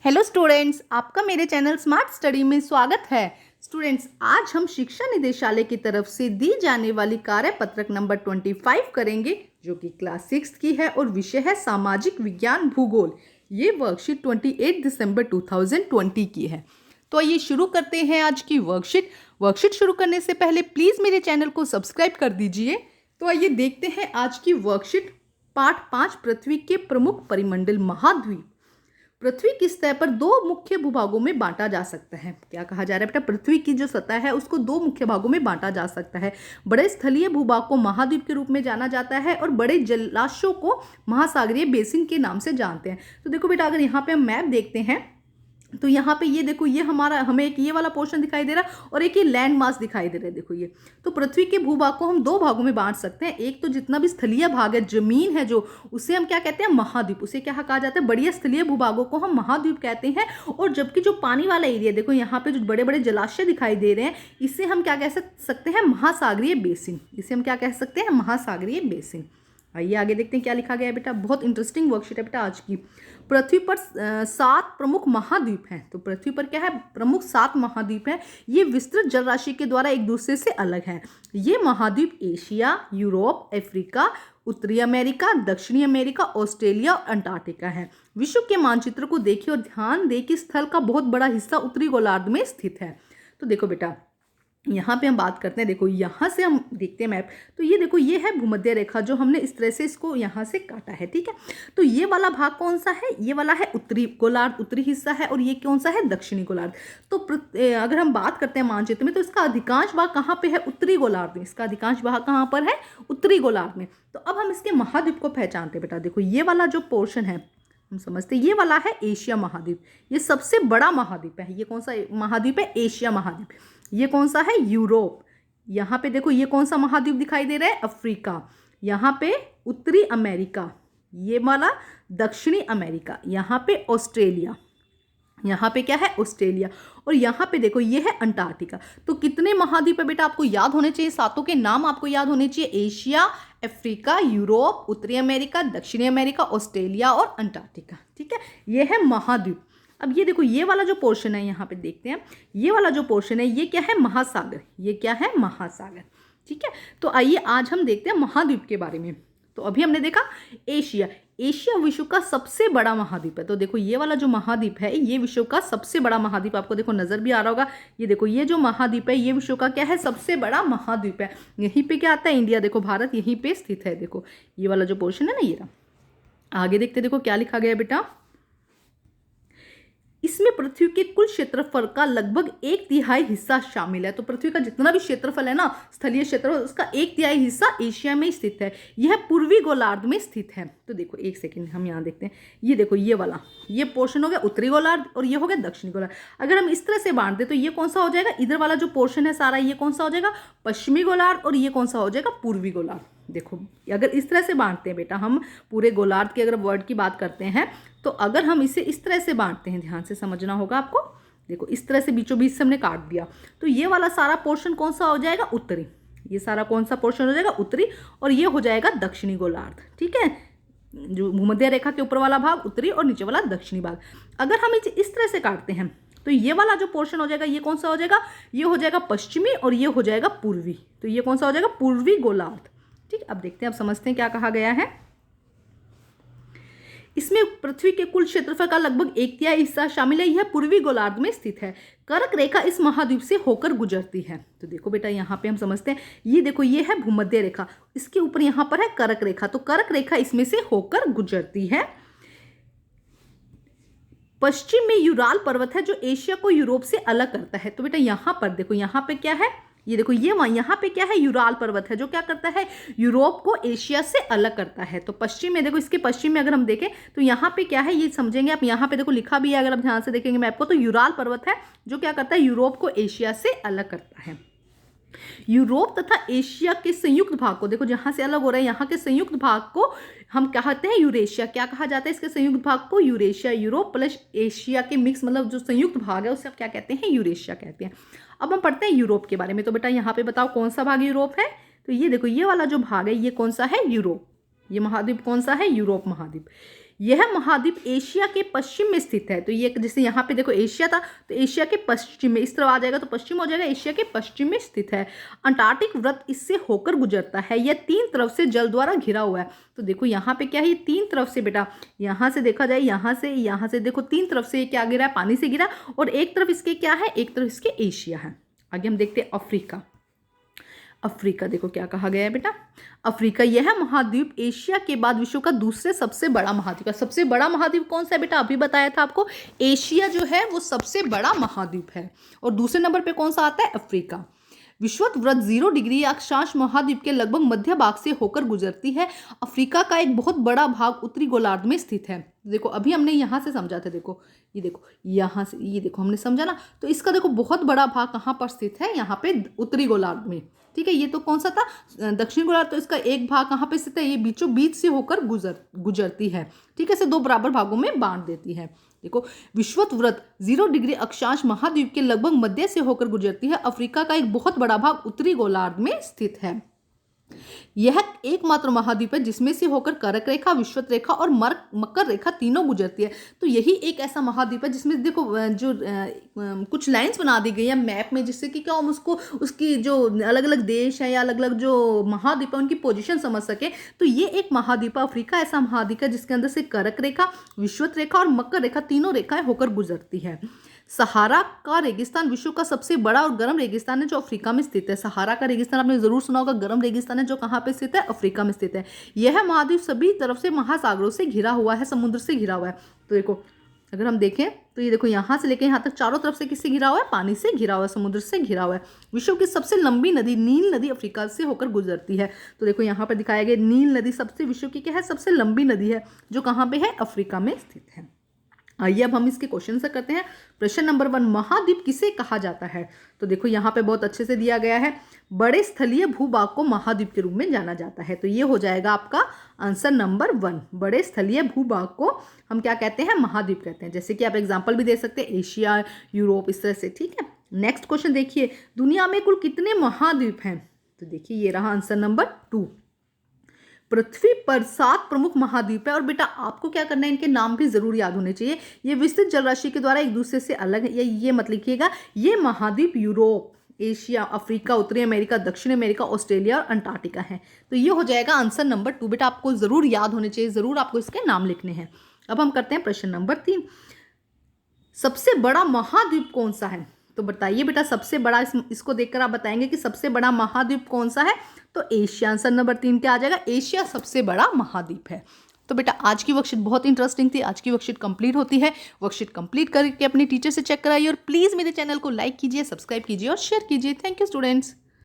Hello students, आपका मेरे channel smart study में स्वागत है। स्टूडेंट्स, आज हम शिक्षा निदेशालय की तरफ से दी जाने वाली कार्यपत्रक नंबर 25 करेंगे, जो कि क्लास 6 की है और विषय है सामाजिक विज्ञान भूगोल। ये वर्कशीट 28 दिसंबर 2020 की है। तो आइए शुरू करते हैं आज की वर्कशीट शुरू करने से पहले प्लीज़ मेरे चैनल को सब्सक्राइब कर दीजिए। तो आइए देखते हैं आज की वर्कशीट। पाठ 5, पृथ्वी के प्रमुख परिमंडल महाद्वीप। पृथ्वी की सतह पर दो मुख्य भूभागों में बांटा जा सकता है। क्या कहा जा रहा है बेटा? पृथ्वी की जो सतह है उसको दो मुख्य भागों में बांटा जा सकता है। बड़े स्थलीय भूभाग को महाद्वीप के रूप में जाना जाता है और बड़े जलाशयों को महासागरीय बेसिन के नाम से जानते हैं। तो देखो बेटा, अगर यहाँ पे हम मैप देखते हैं तो यहाँ पे ये देखो, ये हमें एक ये वाला पोर्शन दिखाई दे रहा है और एक ये लैंड मास दिखाई दे रहा है। देखो ये, तो पृथ्वी के भूभाग को हम दो भागों में बांट सकते हैं। एक तो जितना भी स्थलीय भाग है, जमीन है जो, उसे हम क्या कहते हैं? महाद्वीप। उसे क्या कहा जाता है? बड़ी स्थलीय भूभागों को हम महाद्वीप कहते हैं। और जबकि जो पानी वाला एरिया, देखो यहाँ पे जो बड़े बड़े जलाशय दिखाई दे रहे हैं, इसे हम क्या कह सकते हैं? महासागरीय बेसिन। इसे हम क्या कह सकते हैं? महासागरीय बेसिन। आइए आगे देखते हैं क्या लिखा गया है बेटा। बहुत इंटरेस्टिंग वर्कशीट है बेटा आज की। पृथ्वी पर 7 प्रमुख महाद्वीप हैं। तो पृथ्वी पर क्या है? प्रमुख 7 महाद्वीप हैं। ये विस्तृत जल राशि के द्वारा एक दूसरे से अलग हैं। ये महाद्वीप एशिया, यूरोप, अफ्रीका, उत्तरी अमेरिका, दक्षिणी अमेरिका, ऑस्ट्रेलिया और अंटार्कटिका है। विश्व के मानचित्र को देखिए और ध्यान दें कि स्थल का बहुत बड़ा हिस्सा उत्तरी गोलार्ध में स्थित है। तो देखो बेटा, यहाँ पे हम बात करते हैं। देखो यहाँ से हम देखते हैं मैप, तो ये देखो, ये है भूमध्य रेखा जो हमने इस तरह से इसको यहाँ से काटा है। ठीक है, तो ये वाला भाग कौन सा है? ये वाला है उत्तरी गोलार्ध, उत्तरी हिस्सा है। और ये कौन सा है? दक्षिणी गोलार्ध। तो अगर हम बात करते हैं मानचित्र में, तो इसका अधिकांश भाग कहाँ पे है? उत्तरी गोलार्ध में। इसका अधिकांश भाग कहाँ पर है? उत्तरी गोलार्ध में। तो अब हम इसके महाद्वीप को पहचानते हैं बेटा। देखो ये वाला जो पोर्शन है, हम समझते हैं ये वाला है एशिया महाद्वीप। ये सबसे बड़ा महाद्वीप है। ये कौन सा महाद्वीप है? एशिया महाद्वीप। ये कौन सा है? यूरोप। यहाँ पे देखो, ये कौन सा महाद्वीप दिखाई दे रहा है? अफ्रीका। यहाँ पे उत्तरी अमेरिका। ये वाला दक्षिणी अमेरिका। यहाँ पे ऑस्ट्रेलिया। यहाँ पे क्या है? ऑस्ट्रेलिया। और यहाँ पे देखो, ये है अंटार्कटिका। तो कितने महाद्वीप है बेटा? आपको याद होने चाहिए, सातों के नाम आपको याद होने चाहिए। एशिया, अफ्रीका, यूरोप, उत्तरी अमेरिका, दक्षिणी अमेरिका, ऑस्ट्रेलिया और अंटार्कटिका। ठीक है, ये है महाद्वीप। अब ये देखो, ये वाला जो पोर्शन है, यहाँ पे देखते हैं, ये वाला जो पोर्शन है, ये क्या है? महासागर। ये क्या है? महासागर। ठीक है, तो आइए आज हम देखते हैं महाद्वीप के बारे में। तो अभी हमने देखा एशिया। एशिया विश्व का सबसे बड़ा महाद्वीप है। तो देखो ये वाला जो महाद्वीप है, ये विश्व का सबसे बड़ा महाद्वीप, आपको देखो नजर भी आ रहा होगा। ये देखो, ये जो महाद्वीप है, ये विश्व का क्या है? सबसे बड़ा महाद्वीप है। यहीं पे क्या आता है? इंडिया। देखो भारत यहीं पे स्थित है। देखो ये वाला जो पोर्शन है ना, ये रहा। आगे देखते, देखो क्या लिखा गया बेटा। इसमें पृथ्वी के कुल क्षेत्रफल का लगभग 1/3 हिस्सा शामिल है। तो पृथ्वी का जितना भी क्षेत्रफल है ना, स्थलीय क्षेत्रफल, उसका 1/3 हिस्सा एशिया में स्थित है। यह पूर्वी गोलार्ध में स्थित है। तो देखो एक सेकंड, हम यहाँ देखते हैं। ये देखो, ये वाला, ये पोर्शन हो गया उत्तरी गोलार्ध और ये हो गया दक्षिणी गोलार्ध। अगर हम इस तरह से बांट दें तो ये कौन सा हो जाएगा? इधर वाला जो पोर्शन है सारा, ये कौन सा हो जाएगा? पश्चिमी गोलार्ध। और ये कौन सा हो जाएगा? पूर्वी गोलार्ध। देखो अगर इस तरह से बांटते हैं बेटा, हम पूरे गोलार्ध के अगर वर्ड की बात करते हैं, तो अगर हम इसे इस तरह से बांटते हैं, ध्यान से समझना होगा आपको। देखो इस तरह से बीचों बीच से हमने काट दिया, तो ये वाला सारा पोर्शन कौन सा हो जाएगा? उत्तरी। ये सारा कौन सा पोर्शन हो जाएगा? उत्तरी। और ये हो जाएगा दक्षिणी गोलार्ध। ठीक है, जो भूमध्य रेखा के ऊपर वाला भाग उत्तरी और नीचे वाला दक्षिणी भाग। अगर हम इस तरह से काटते हैं, तो ये वाला जो पोर्शन हो जाएगा, ये कौन सा हो जाएगा? ये हो जाएगा पश्चिमी और ये हो जाएगा पूर्वी। तो ये कौन सा हो जाएगा? पूर्वी गोलार्ध। ठीक, अब देखते हैं, अब समझते हैं क्या कहा गया है। इसमें पृथ्वी के कुल क्षेत्रफल का लगभग 1/3 हिस्सा शामिल है। यह पूर्वी गोलार्ध में स्थित है। कर्क रेखा इस महाद्वीप से होकर गुजरती है। तो देखो बेटा, यहाँ पे हम समझते हैं, ये देखो, ये है भूमध्य रेखा, इसके ऊपर यहाँ पर है कर्क रेखा। तो कर्क रेखा इसमें से होकर गुजरती है। पश्चिम में यूराल पर्वत है जो एशिया को यूरोप से अलग करता है। तो बेटा यहाँ पर देखो, यहाँ पे क्या है? ये देखो, ये यहाँ पे क्या है? यूराल पर्वत है जो क्या करता है? यूरोप को एशिया से अलग करता है। तो पश्चिम में देखो, इसके पश्चिम में अगर हम देखें तो यहाँ पे क्या है, ये समझेंगे आप। यहाँ पे देखो लिखा भी है, अगर आप ध्यान से देखेंगे मैप को, तो यूराल पर्वत है जो क्या करता है? यूरोप को एशिया से अलग करता है। यूरोप तथा एशिया के संयुक्त भाग को देखो, जहां से अलग हो रहा है, यहाँ के संयुक्त भाग को हम कहते हैं यूरेशिया। क्या कहा जाता है इसके संयुक्त भाग को? यूरेशिया। यूरोप प्लस एशिया के मिक्स, मतलब जो संयुक्त भाग है उसे आप क्या कहते हैं? यूरेशिया कहते हैं। अब हम पढ़ते हैं यूरोप के बारे में। तो बेटा यहाँ पे बताओ कौन सा भाग यूरोप है? तो ये देखो, ये वाला जो भाग है, ये कौन सा है? यूरोप। ये महाद्वीप कौन सा है? यूरोप महाद्वीप। यह महाद्वीप एशिया के पश्चिम में स्थित है। तो ये जैसे यहाँ पे देखो एशिया था, तो एशिया के पश्चिम में, इस तरफ आ जाएगा तो पश्चिम हो जाएगा, एशिया के पश्चिम में स्थित है। अंटार्कटिक वृत्त इससे होकर गुजरता है। यह 3 तरफ से जल द्वारा घिरा हुआ है। तो देखो यहाँ पे क्या है, ये 3 तरफ से बेटा, यहाँ से देखा जाए, यहाँ से देखो 3 तरफ से क्या गिरा है, पानी से गिरा, और एक तरफ इसके क्या है, एक तरफ इसके एशिया है। आगे हम देखते हैं अफ्रीका। अफ्रीका देखो क्या कहा गया है बेटा, अफ्रीका यह महाद्वीप एशिया के बाद विश्व का दूसरे सबसे बड़ा महाद्वीप है। सबसे बड़ा महाद्वीप कौन सा है बेटा, अभी बताया था आपको, एशिया जो है वो सबसे बड़ा महाद्वीप है। और दूसरे नंबर पे कौन सा आता है, अफ्रीका। विषुवत वृत्त 0 डिग्री अक्षांश महाद्वीप के लगभग मध्य भाग से होकर गुजरती है। अफ्रीका का एक बहुत बड़ा भाग उत्तरी गोलार्ध में स्थित है। देखो अभी हमने यहाँ से समझा था, देखो ये देखो यहाँ से, ये देखो हमने समझा ना, तो इसका देखो बहुत बड़ा भाग कहाँ पर स्थित है, यहाँ पे उत्तरी गोलार्ध में। ठीक है, ये तो कौन सा था, दक्षिण गोलार्ध, तो इसका एक भाग कहाँ पे स्थित है, ये बीचों बीच से होकर गुजरती है। ठीक है, इसे 2 बराबर भागों में बांट देती है। देखो विषुवत वृत्त 0 डिग्री अक्षांश महाद्वीप के लगभग मध्य से होकर गुजरती है। अफ्रीका का एक बहुत बड़ा भाग उत्तरी गोलार्ध में स्थित है। यह एकमात्र महाद्वीप है जिसमें से होकर कर्क रेखा, विषुवत रेखा और मकर रेखा तीनों गुजरती है। तो यही एक ऐसा महाद्वीप है जिसमें देखो जो कुछ लाइंस बना दी गई है मैप में, जिससे कि क्या हम उसको, उसकी जो अलग अलग देश है या अलग अलग जो महाद्वीप है उनकी पोजीशन समझ सके। तो ये एक महाद्वीप अफ्रीका ऐसा महाद्वीप है जिसके अंदर से कर्क रेखा, विषुवत रेखा और मकर रेखा तीनों रेखाएं होकर गुजरती है। सहारा का रेगिस्तान विश्व का सबसे बड़ा और गर्म रेगिस्तान है जो अफ्रीका में स्थित है। सहारा का रेगिस्तान आपने जरूर सुना होगा, गर्म रेगिस्तान है जो कहाँ पे स्थित है, अफ्रीका में स्थित है। यह महाद्वीप सभी तरफ से महासागरों से घिरा हुआ है, समुद्र से घिरा हुआ है। तो देखो अगर हम देखें तो ये देखो यहाँ से लेकर यहाँ तक चारों तरफ से किससे घिरा हुआ है, पानी से घिरा हुआ है, समुद्र से घिरा हुआ है। विश्व की सबसे लंबी नदी नील नदी अफ्रीका से होकर गुजरती है। तो देखो यहाँ पर दिखाया गया नील नदी सबसे विश्व की क्या है, सबसे लंबी नदी है जो कहाँ पे है, अफ्रीका में स्थित है। आइए अब हम इसके क्वेश्चन से करते हैं। प्रश्न नंबर 1, महाद्वीप किसे कहा जाता है। तो देखो यहाँ पे बहुत अच्छे से दिया गया है, बड़े स्थलीय भूभाग को महाद्वीप के रूप में जाना जाता है। तो ये हो जाएगा आपका आंसर नंबर 1, बड़े स्थलीय भूभाग को हम क्या कहते हैं, महाद्वीप कहते हैं। जैसे कि आप एग्जाम्पल भी दे सकते हैं, एशिया, यूरोप, इस तरह से। ठीक है, नेक्स्ट क्वेश्चन देखिए, दुनिया में कुल कितने महाद्वीप हैं। तो देखिए ये रहा आंसर नंबर 2। पृथ्वी पर 7 प्रमुख महाद्वीप है। और बेटा आपको क्या करना है, इनके नाम भी जरूर याद होने चाहिए। ये विस्तृत जलराशि के द्वारा एक दूसरे से अलग है, ये मत लिखिएगा। ये महाद्वीप यूरोप, एशिया, अफ्रीका, उत्तरी अमेरिका, दक्षिण अमेरिका, ऑस्ट्रेलिया और अंटार्कटिका है। तो ये हो जाएगा आंसर नंबर 2। बेटा आपको जरूर याद होने चाहिए, जरूर आपको इसके नाम लिखने हैं। अब हम करते हैं प्रश्न नंबर 3, सबसे बड़ा महाद्वीप कौन सा है। तो बताइए बेटा सबसे बड़ा, इसको देखकर आप बताएंगे कि सबसे बड़ा महाद्वीप कौन सा है। तो एशिया, आंसर नंबर 3 क्या आ जाएगा, एशिया सबसे बड़ा महाद्वीप है। तो बेटा आज की वर्कशीट बहुत इंटरेस्टिंग थी। आज की वर्कशीट कंप्लीट होती है। वर्कशीट कंप्लीट करके अपने टीचर से चेक कराइए और प्लीज़ मेरे चैनल को लाइक कीजिए, सब्सक्राइब कीजिए और शेयर कीजिए। Thank you students.